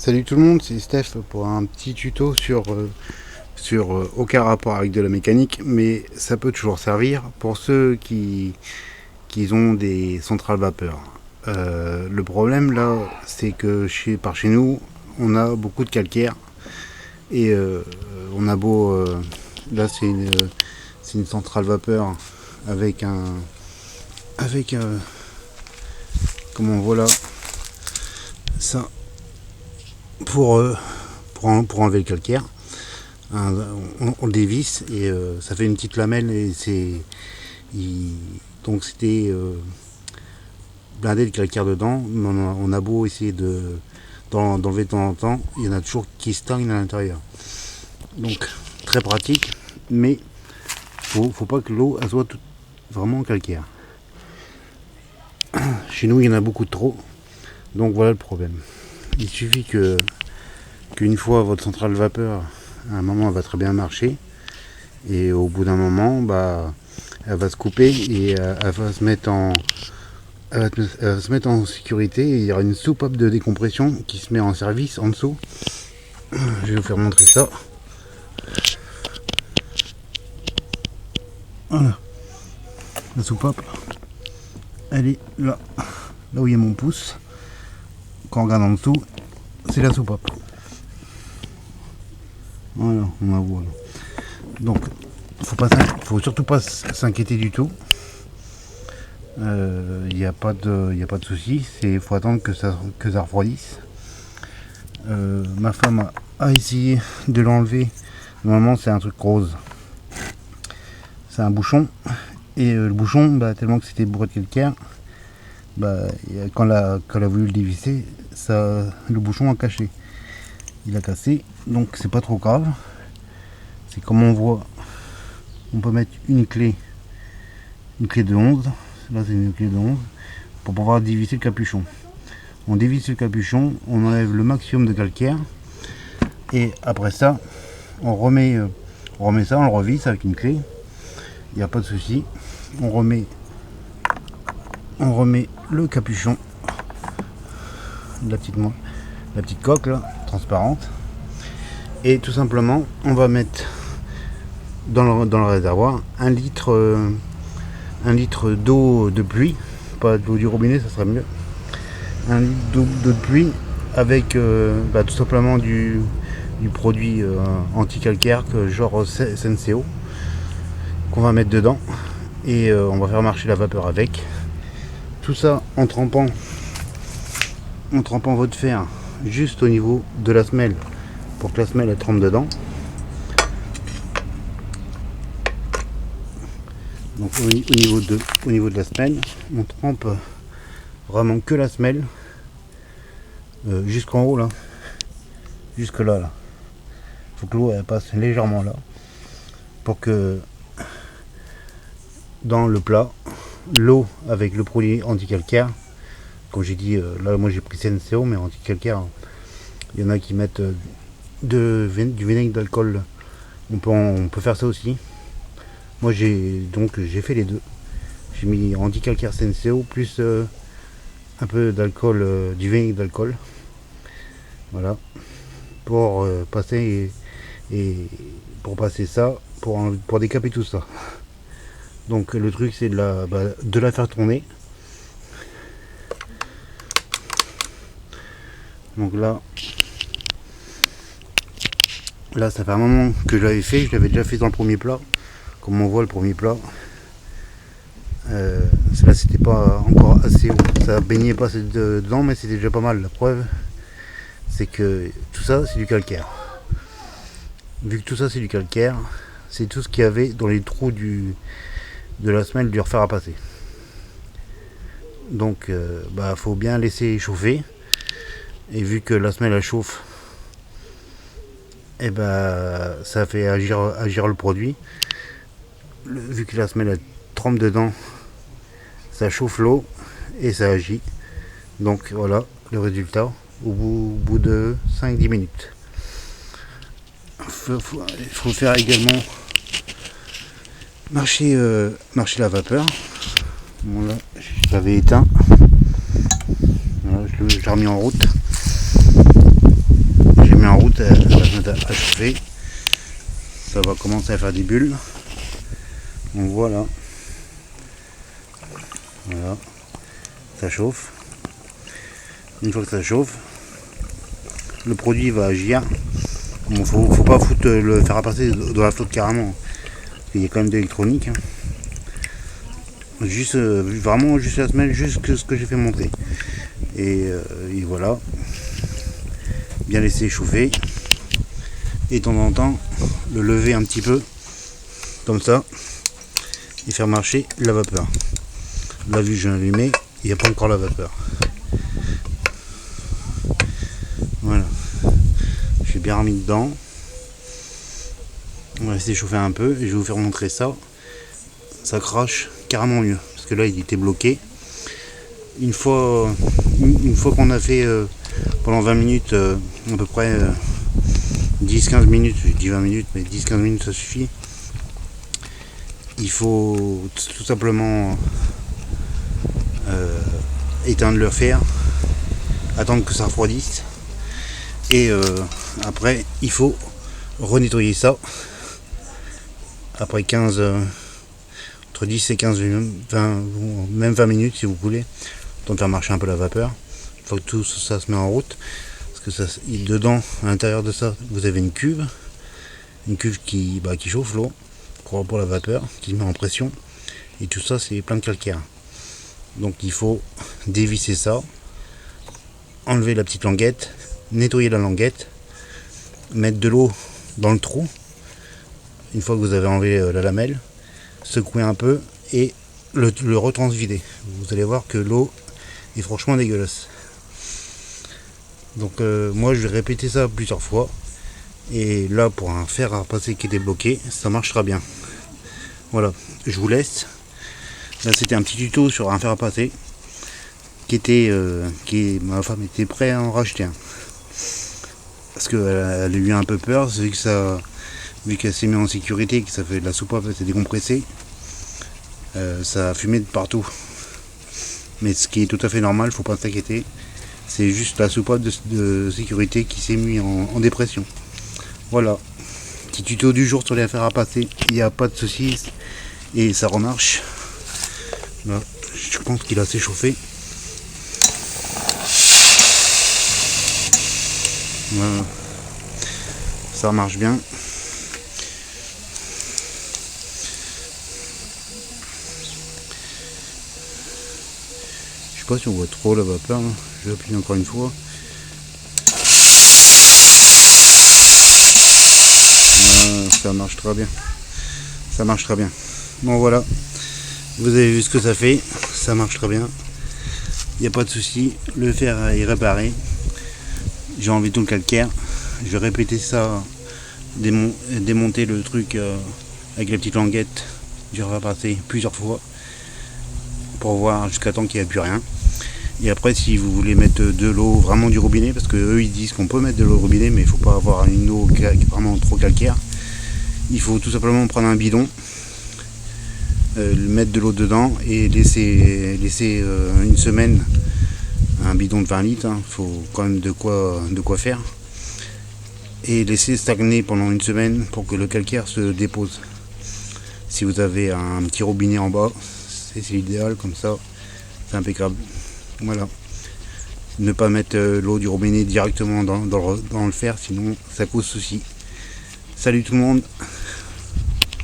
Salut tout le monde, c'est Steph pour un petit tuto sur aucun rapport avec de la mécanique, mais ça peut toujours servir pour ceux qui ont des centrales vapeur. Le problème là, c'est que par chez nous, on a beaucoup de calcaire et on a beau. Là, c'est une centrale vapeur avec avec comment voilà ça pour pour enlever le calcaire. On le dévisse et ça fait une petite lamelle et donc c'était blindé de calcaire dedans. On a beau essayer d'enlever de temps en temps, il y en a toujours qui stagnent à l'intérieur. Donc très pratique, mais faut pas que l'eau soit vraiment calcaire. Chez nous il y en a beaucoup trop, donc voilà le problème. Il suffit qu'une fois votre centrale vapeur, à un moment elle va très bien marcher, et au bout d'un moment elle va se couper et elle va se mettre en sécurité, et il y aura une soupape de décompression qui se met en service en dessous. Je vais vous faire montrer ça. Voilà, la soupape elle est là où il y a mon pouce. Quand on regarde en dessous, c'est la soupape. Voilà, on la voit là. Donc faut surtout pas s'inquiéter du tout. Il n'y a pas de souci. Il faut attendre que ça refroidisse. Ma femme a essayé de l'enlever. Normalement c'est un truc rose. C'est un bouchon. Et le bouchon, tellement que c'était bourré de calcaire, quand elle a voulu le dévisser, le bouchon a caché. Il a cassé, donc c'est pas trop grave. C'est comme on voit, on peut mettre une clé de 11. Là c'est une clé de 11 pour pouvoir dévisser le capuchon. On dévisse le capuchon, on enlève le maximum de calcaire et après ça on remet ça, on le revisse avec une clé. Il n'y a pas de souci. On remet le capuchon, la petite coque là, transparente, et tout simplement on va mettre dans le réservoir un litre d'eau de pluie, pas de l'eau du robinet, ça serait mieux. Un litre d'eau de pluie avec tout simplement du produit anti-calcaire, genre Senseo, qu'on va mettre dedans, et on va faire marcher la vapeur avec. Tout ça en trempant votre fer juste au niveau de la semelle, pour que la semelle elle trempe dedans. Donc au niveau de la semelle, on trempe vraiment que la semelle jusqu'en haut là, jusque là. Faut que l'eau elle passe légèrement là, pour que dans le plat, l'eau avec le produit anti-calcaire, comme j'ai dit, là moi j'ai pris CNCO, mais anti-calcaire, il y en a qui mettent du vinaigre d'alcool. On peut faire ça aussi. Moi j'ai fait les deux. J'ai mis anti-calcaire CNCO plus un peu d'alcool, du vinaigre d'alcool. Voilà. Pour passer ça, pour décaper tout ça. Donc le truc c'est de la faire tourner. Donc là ça fait un moment que je l'avais fait, je l'avais déjà fait dans le premier plat. Comme on voit, le premier plat, là c'était pas encore assez haut, ça baignait pas dedans, mais c'était déjà pas mal. La preuve c'est que tout ça c'est du calcaire. Vu que tout ça c'est du calcaire, c'est tout ce qu'il y avait dans les trous de la semelle du fer à passer. Donc faut bien laisser chauffer, et vu que la semelle elle chauffe, et ça fait agir le produit. Vu que la semelle elle trempe dedans, ça chauffe l'eau et ça agit. Donc voilà le résultat au bout de 5-10 minutes. Il faut faire également marcher la vapeur. Bon, là, je l'avais éteint. Voilà, je l'ai remis en route. route, elle va se mettre à chauffer. Ça va commencer à faire des bulles. Donc voilà. Voilà. Ça chauffe. Une fois que ça chauffe, le produit va agir. Bon, faut pas foutre le fer à passer dans la flotte carrément. Il y a quand même de l'électronique. Juste vraiment juste la semelle, juste que ce que j'ai fait montrer. Et voilà. Bien laisser chauffer. Et de temps en temps, le lever un petit peu. Comme ça. Et faire marcher la vapeur. Là vu je l'ai allumé, il n'y a pas encore la vapeur. Voilà. Je suis bien remis dedans. On va laisser chauffer un peu et je vais vous faire montrer ça. Ça crache carrément mieux. Parce que là il était bloqué. Une fois qu'on a fait pendant 20 minutes, à peu près 10-15 minutes, je dis 20 minutes, mais 10-15 minutes ça suffit. Il faut tout simplement éteindre le fer, attendre que ça refroidisse et après il faut renettoyer ça après 15 entre 10 et 15 20, même 20 minutes si vous voulez, tant de faire marcher un peu la vapeur. Une fois que tout ça se met en route, parce que ça, dedans à l'intérieur de ça vous avez une cuve qui chauffe l'eau pour la vapeur, qui met en pression, et tout ça c'est plein de calcaire. Donc il faut dévisser ça, enlever la petite languette, nettoyer la languette, mettre de l'eau dans le trou. Une fois que vous avez enlevé la lamelle, secouer un peu et le retransvider. Vous allez voir que l'eau est franchement dégueulasse. Donc moi je vais répéter ça plusieurs fois. Et là pour un fer à repasser qui était bloqué, ça marchera bien. Voilà, je vous laisse. Là c'était un petit tuto sur un fer à passer ma femme était prête à en racheter un. Parce qu'elle a eu un peu peur, vu qu'elle s'est mise en sécurité, que ça fait de la soupape, elle s'est décompressée, ça a fumé de partout. Mais ce qui est tout à fait normal, faut pas s'inquiéter, c'est juste la soupape de sécurité qui s'est mise en dépression. Voilà, petit tuto du jour sur les fers à passer, il n'y a pas de soucis et ça remarche. Là, je pense qu'il a assez chauffé. Voilà. Ça marche bien. Je sais pas si on voit trop la vapeur là. Je vais appuyer encore une fois. Ça marche très bien. Ça marche très bien. Bon voilà. Vous avez vu ce que ça fait. Ça marche très bien. Il n'y a pas de souci. Le fer est réparé. J'ai enlevé tout le calcaire. Je vais répéter ça. Démonter le truc avec la petite languette. Je vais repasser plusieurs fois. Pour voir jusqu'à temps qu'il n'y a plus rien. Et après si vous voulez mettre de l'eau vraiment du robinet, parce que eux ils disent qu'on peut mettre de l'eau au robinet, mais il ne faut pas avoir une eau vraiment trop calcaire. Il faut tout simplement prendre un bidon, mettre de l'eau dedans et laisser une semaine, un bidon de 20 litres, il faut quand même de quoi faire, et laisser stagner pendant une semaine pour que le calcaire se dépose. Si vous avez un petit robinet en bas, c'est l'idéal, comme ça c'est impeccable. Voilà, ne pas mettre l'eau du robinet directement dans le fer, sinon ça cause souci. Salut tout le monde.